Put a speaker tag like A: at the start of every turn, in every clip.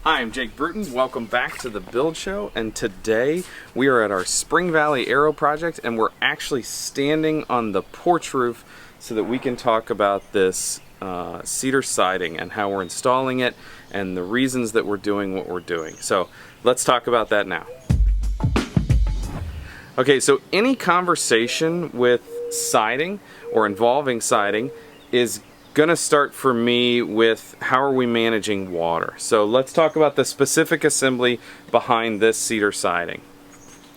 A: Hi, I'm Jake Bruton. Welcome back to the Build Show, and today we are at our Spring Valley Aero project, and we're actually standing on the porch roof so that we can talk about this cedar siding and how we're installing it and the reasons that we're doing what we're doing. So let's talk about that now. Okay, so any conversation with siding or involving siding is gonna start for me with how are we managing water. So let's talk about the specific assembly behind this cedar siding.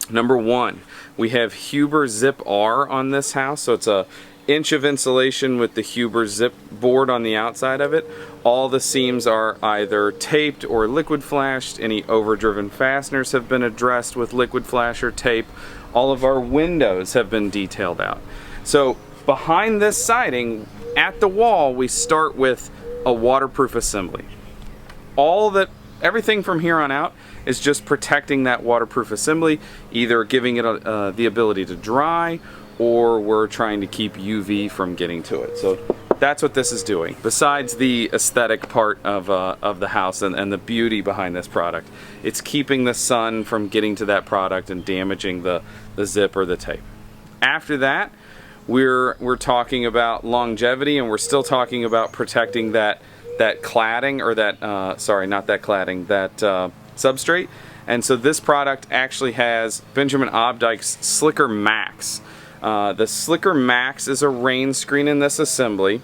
A: Number one, we have Huber Zip R on this house. So it's a inch of insulation with the Huber Zip board on the outside of it. All the seams are either taped or liquid flashed. Any overdriven fasteners have been addressed with liquid flash or tape. All of our windows have been detailed out. So behind this siding, at the wall, we start with a waterproof assembly. Everything from here on out is just protecting that waterproof assembly, either giving it the ability to dry, or we're trying to keep UV from getting to it. So that's what this is doing, besides the aesthetic part of the house and the beauty behind this product. It's keeping the sun from getting to that product and damaging the zip or the tape. After that, we're talking about longevity, and we're still talking about protecting that cladding, or that sorry, not that cladding, that substrate. And so this product actually has Benjamin Obdike's Slicker Max. The Slicker Max is a rain screen in this assembly.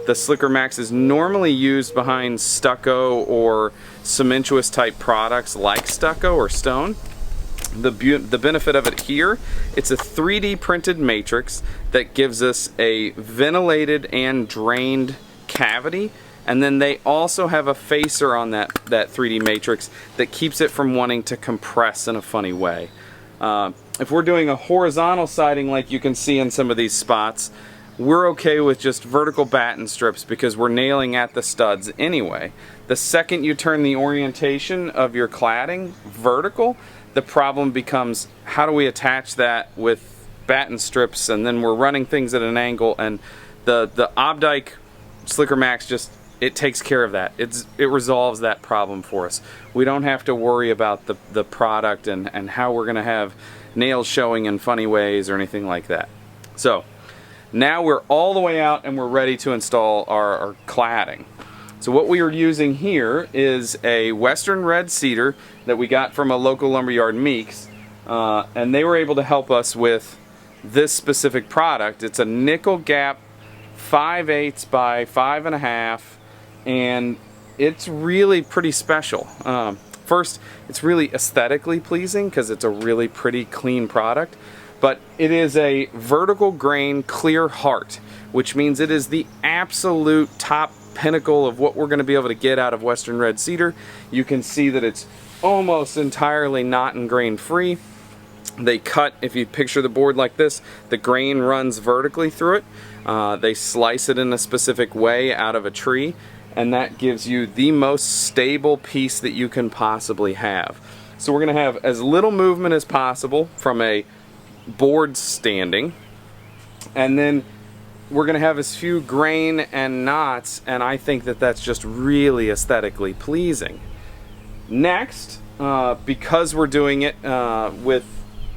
A: The Slicker Max is normally used behind stucco or cementuous type products like stucco or stone. The benefit of it here, it's a 3D printed matrix that gives us a ventilated and drained cavity, and then they also have a facer on that 3D matrix that keeps it from wanting to compress in a funny way. If we're doing a horizontal siding like you can see in some of these spots, we're okay with just vertical batten strips because we're nailing at the studs anyway. The second you turn the orientation of your cladding vertical, the problem becomes how do we attach that with batten strips, and then we're running things at an angle, and the Obdike Slicker Max it takes care of that. It resolves that problem for us. We don't have to worry about the product and how we're gonna have nails showing in funny ways or anything like that. So now we're all the way out and we're ready to install our cladding. So what we are using here is a Western red cedar that we got from a local lumberyard, Meeks, and they were able to help us with this specific product. It's a nickel gap 5/8 by 5.5, and it's really pretty special. First, it's really aesthetically pleasing because it's a really pretty clean product, but it is a vertical grain clear heart, which means it is the absolute top pinnacle of what we're going to be able to get out of Western red cedar. You can see that it's almost entirely knot and grain free. They cut, if you picture the board like this, the grain runs vertically through it. They slice it in a specific way out of a tree, and that gives you the most stable piece that you can possibly have. So we're going to have as little movement as possible from a board standing, and then we're going to have as few grain and knots, and I think that that's just really aesthetically pleasing. Next, because we're doing it with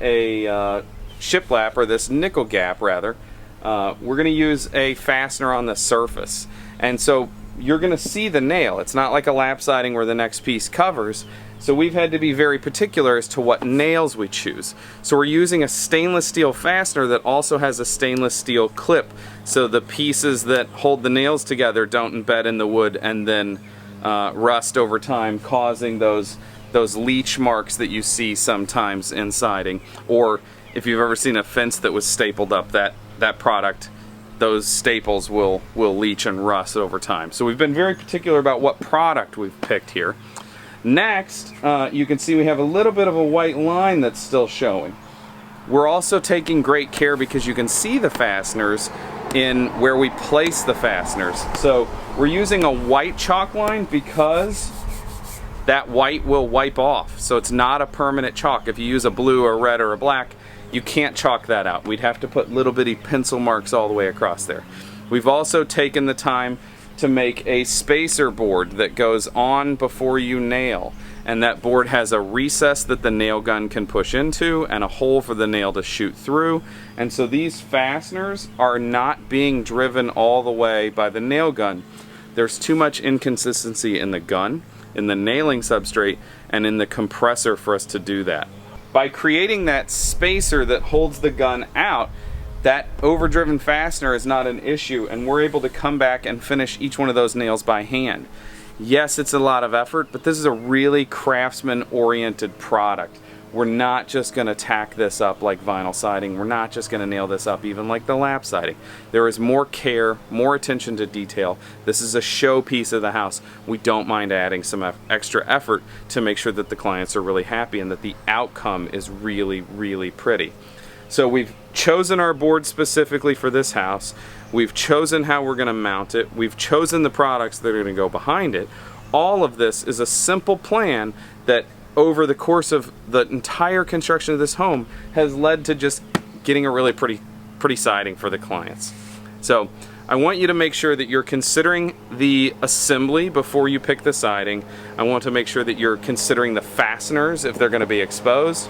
A: a shiplap, or this nickel gap rather, we're going to use a fastener on the surface. And so you're going to see the nail. It's not like a lap siding where the next piece covers. So we've had to be very particular as to what nails we choose. So we're using a stainless steel fastener that also has a stainless steel clip, so the pieces that hold the nails together don't embed in the wood and then rust over time, causing those leach marks that you see sometimes in siding. Or if you've ever seen a fence that was stapled up, that product, those staples will leach and rust over time. So we've been very particular about what product we've picked here. Next, you can see we have a little bit of a white line that's still showing. We're also taking great care because you can see the fasteners in where we place the fasteners. So we're using a white chalk line because that white will wipe off. So it's not a permanent chalk. If you use a blue or red or a black, you can't chalk that out. We'd have to put little bitty pencil marks all the way across there. We've also taken the time to make a spacer board that goes on before you nail. And that board has a recess that the nail gun can push into and a hole for the nail to shoot through. And so these fasteners are not being driven all the way by the nail gun. There's too much inconsistency in the gun, in the nailing substrate, and in the compressor for us to do that. By creating that spacer that holds the gun out, that overdriven fastener is not an issue, and we're able to come back and finish each one of those nails by hand. Yes, it's a lot of effort, but this is a really craftsman-oriented product. We're not just going to tack this up like vinyl siding. We're not just going to nail this up even like the lap siding. There is more care, more attention to detail. This is a showpiece of the house. We don't mind adding some extra effort to make sure that the clients are really happy and that the outcome is really, really pretty. So we've chosen our board specifically for this house. We've chosen how we're going to mount it. We've chosen the products that are going to go behind it. All of this is a simple plan that over the course of the entire construction of this home has led to just getting a really pretty siding for the clients. So I want you to make sure that you're considering the assembly before you pick the siding. I want to make sure that you're considering the fasteners if they're going to be exposed,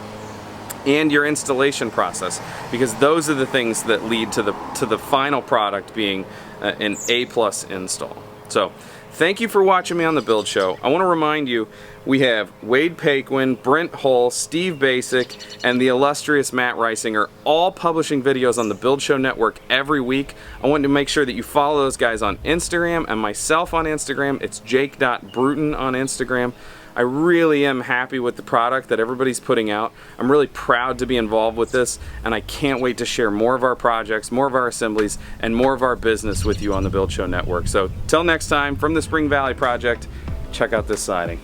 A: and your installation process, because those are the things that lead to the final product being an A+ install. So thank you for watching me on the Build Show. I want to remind you, we have Wade Paquin, Brent Hull, Steve Basic, and the illustrious Matt Reisinger all publishing videos on the Build Show Network every week. I want to make sure that you follow those guys on Instagram and myself on Instagram. It's Jake.Bruton on Instagram. I really am happy with the product that everybody's putting out. I'm really proud to be involved with this, and I can't wait to share more of our projects, more of our assemblies, and more of our business with you on the Build Show Network. So till next time, from the Spring Valley Project, check out this siding.